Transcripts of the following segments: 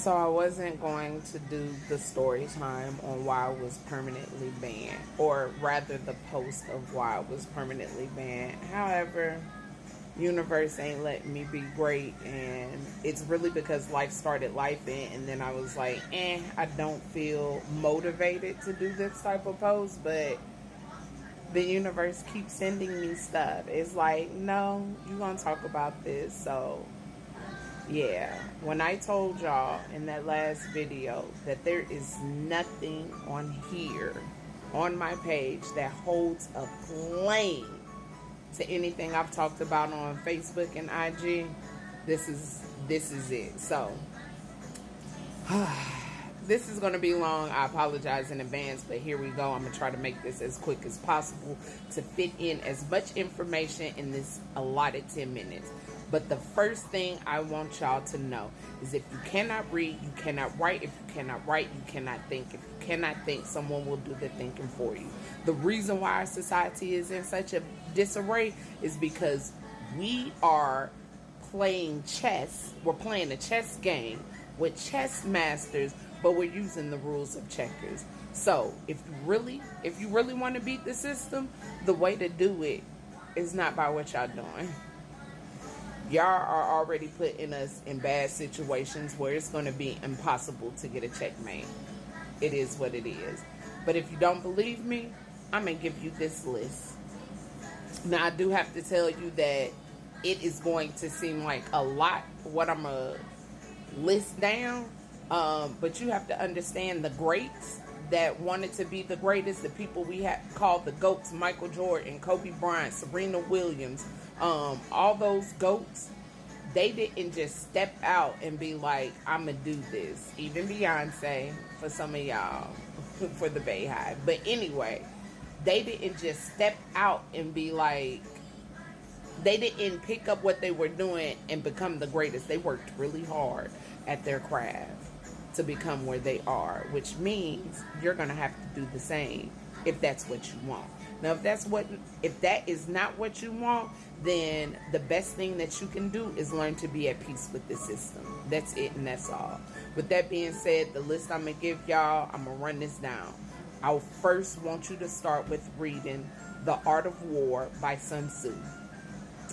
So I wasn't going to do the story time on why I was permanently banned, or rather the post of why I was permanently banned. However, universe ain't letting me be great, and it's really because life started life in, and then I was like, I don't feel motivated to do this type of post, but the universe keeps sending me stuff. It's like, no, you're gonna talk about this. So yeah, when I told y'all in that last video that there is nothing on here on my page that holds a claim to anything I've talked about on Facebook and IG, this is it. So this is going to be long. I apologize in advance, but here we go. I'm going to try to make this as quick as possible to fit in as much information in this allotted 10 minutes. But the first thing I want y'all to know is if you cannot read, you cannot write. If you cannot write, you cannot think. If you cannot think, someone will do the thinking for you. The reason why our society is in such a disarray is because we are playing chess. We're playing a chess game with chess masters, but we're using the rules of checkers. So if you really want to beat the system, the way to do it is not by what y'all doing. Y'all are already putting us in bad situations where it's going to be impossible to get a checkmate. It is what it is. But if you don't believe me, I'm going to give you this list. Now, I do have to tell you that it is going to seem like a lot what I'm going to list down. But you have to understand the greats that wanted to be the greatest, the people we have called the GOATs, Michael Jordan, Kobe Bryant, Serena Williams, all those GOATs, they didn't just step out and be like, I'm going to do this. Even Beyonce, for some of y'all, for the Bay Hive. But anyway, they didn't just step out and be like, they didn't pick up what they were doing and become the greatest. They worked really hard at their craft to become where they are, which means you're going to have to do the same if that's what you want. Now, if that is not what you want, then the best thing that you can do is learn to be at peace with the system. That's it, and that's all. With that being said, the list I'm going to give y'all, I'm going to run this down. I'll first want you to start with reading The Art of War by Sun Tzu.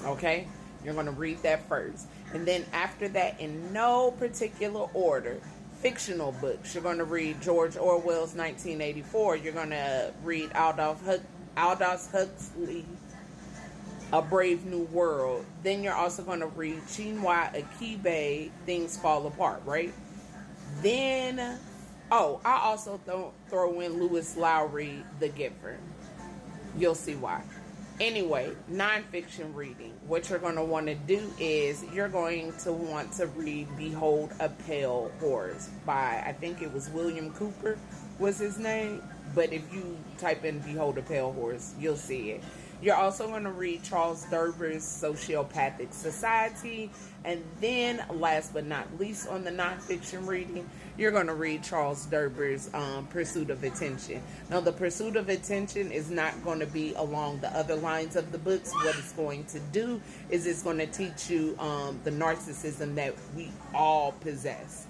Okay? You're going to read that first. And then after that, in no particular order, fictional books. You're going to read George Orwell's 1984. You're going to read Aldous Huxley, A Brave New World. Then you're also going to read Chinua Achebe, Things Fall Apart, right? Then, I also throw in Lewis Lowry, The Giver. You'll see why. Anyway, nonfiction reading. What you're going to want to do is you're going to want to read Behold a Pale Horse by, I think it was William Cooper was his name. But if you type in Behold a Pale Horse, you'll see it. You're also going to read Charles Durber's Sociopathic Society. And then, last but not least on the nonfiction reading, you're going to read Charles Durber's Pursuit of Attention. Now, the Pursuit of Attention is not going to be along the other lines of the books. What it's going to do is it's going to teach you the narcissism that we all possess.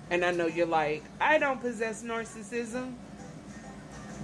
And I know you're like, I don't possess narcissism.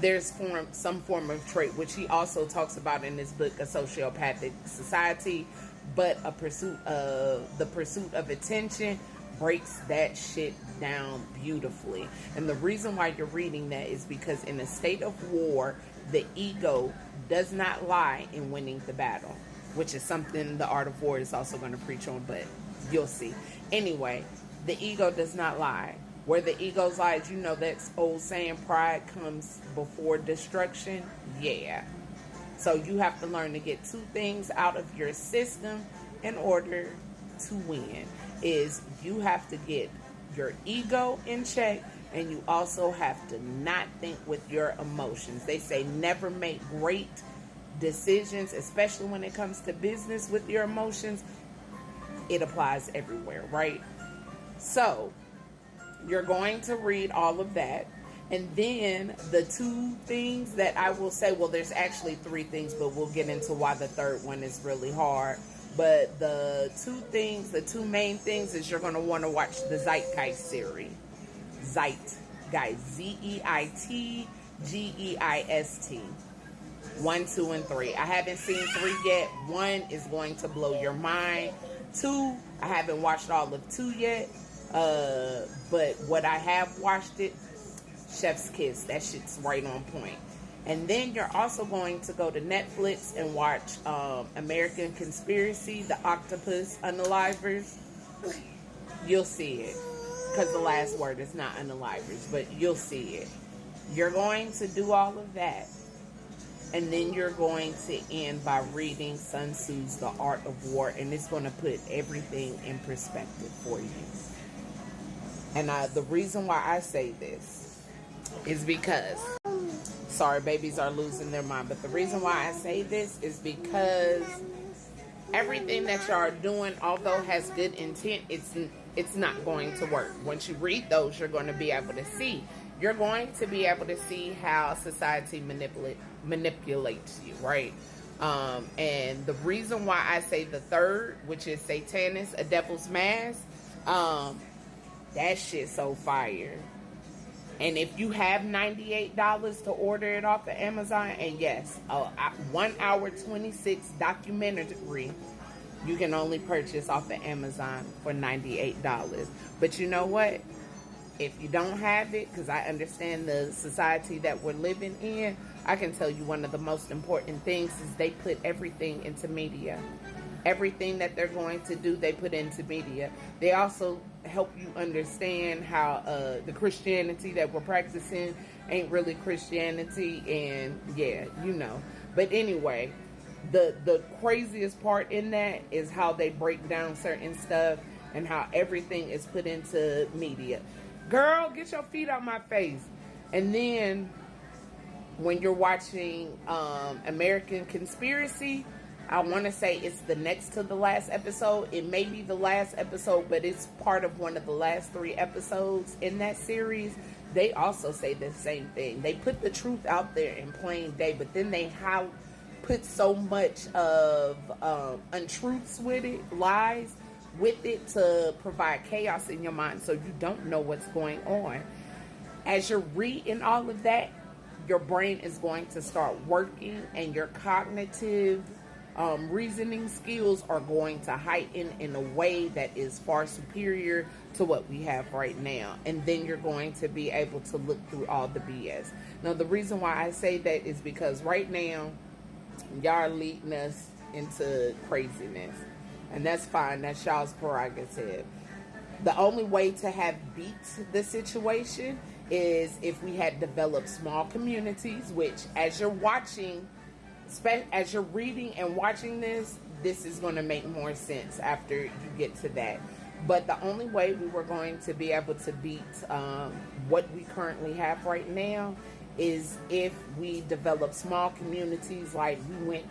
There's some form of trait, which he also talks about in his book, A Sociopathic Society. But the pursuit of attention breaks that shit down beautifully. And the reason why you're reading that is because in a state of war, the ego does not lie in winning the battle, which is something The Art of War is also going to preach on, but you'll see. Anyway, the ego does not lie. Where the ego lies, you know that old saying, pride comes before destruction. Yeah. So you have to learn to get two things out of your system in order to win. Is you have to get your ego in check, and you also have to not think with your emotions. They say never make great decisions, especially when it comes to business with your emotions. It applies everywhere, right? So you're going to read all of that. And then the two things that I will say, well, there's actually three things, but we'll get into why the third one is really hard. But the two main things is you're going to want to watch the Zeitgeist series. Zeitgeist. Zeitgeist. 1, 2, and 3. I haven't seen 3 yet. 1 is going to blow your mind. 2, I haven't watched all of 2 yet. But what I have watched it, Chef's Kiss. That shit's right on point. And then you're also going to go to Netflix and watch American Conspiracy, The Octopus Unalivers. You'll see it. Because the last word is not unalivers, but you'll see it. You're going to do all of that. And then you're going to end by reading Sun Tzu's The Art of War. And it's going to put everything in perspective for you. And the reason why I say this is because... Sorry, babies are losing their mind. But the reason why I say this is because everything that y'all are doing, although has good intent, it's not going to work. Once you read those, you're going to be able to see. You're going to be able to see how society manipulates you, right? And the reason why I say the third, which is Satanist, A Devil's Mask, that shit's so fire. And if you have $98 to order it off of Amazon, and yes, 1 hour 26 documentary, you can only purchase off of Amazon for $98. But you know what? If you don't have it, because I understand the society that we're living in, I can tell you one of the most important things is they put everything into media. Everything that they're going to do, they put into media. They also help you understand how the Christianity that we're practicing ain't really Christianity, and yeah, you know. But anyway, the craziest part in that is how they break down certain stuff and how everything is put into media. Girl, get your feet out my face. And then when you're watching American Conspiracy, I want to say it's the next to the last episode. It may be the last episode, but it's part of one of the last 3 episodes in that series. They also say the same thing. They put the truth out there in plain day, but then they put so much of untruths with it, lies with it, to provide chaos in your mind so you don't know what's going on. As you're reading all of that, your brain is going to start working, and your cognitive reasoning skills are going to heighten in a way that is far superior to what we have right now. And then you're going to be able to look through all the BS. Now, the reason why I say that is because right now, y'all are leading us into craziness. And that's fine. That's y'all's prerogative. The only way to have beat the situation is if we had developed small communities, which as you're watching, as you're reading and watching this is going to make more sense after you get to that. But the only way we were going to be able to beat what we currently have right now is if we develop small communities, like we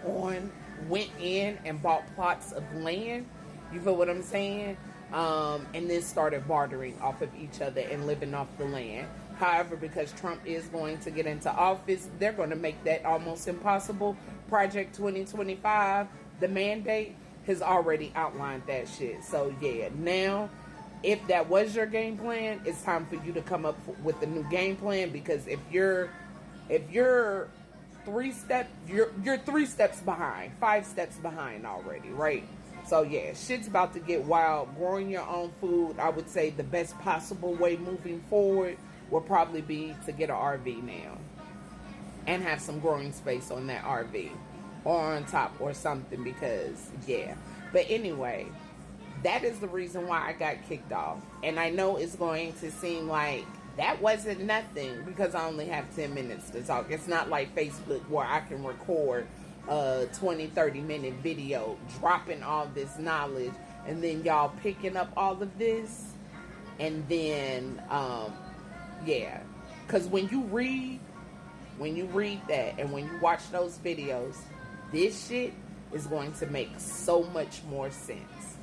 went in and bought plots of land. You feel what I'm saying? And then started bartering off of each other and living off the land. However, because Trump is going to get into office, they're going to make that almost impossible. Project 2025, the mandate, has already outlined that shit. So yeah, now, if that was your game plan, it's time for you to come up with a new game plan, because if you're 3 steps, you're 3 steps behind, 5 steps behind already, right? So yeah, shit's about to get wild. Growing your own food, I would say the best possible way moving forward will probably be to get an RV now and have some growing space on that RV or on top or something, because yeah. But anyway, that is the reason why I got kicked off. And I know it's going to seem like that wasn't nothing because I only have 10 minutes to talk. It's not like Facebook where I can record a 20-30 minute video dropping all this knowledge and then y'all picking up all of this, and then yeah, because when you read that and when you watch those videos, this shit is going to make so much more sense.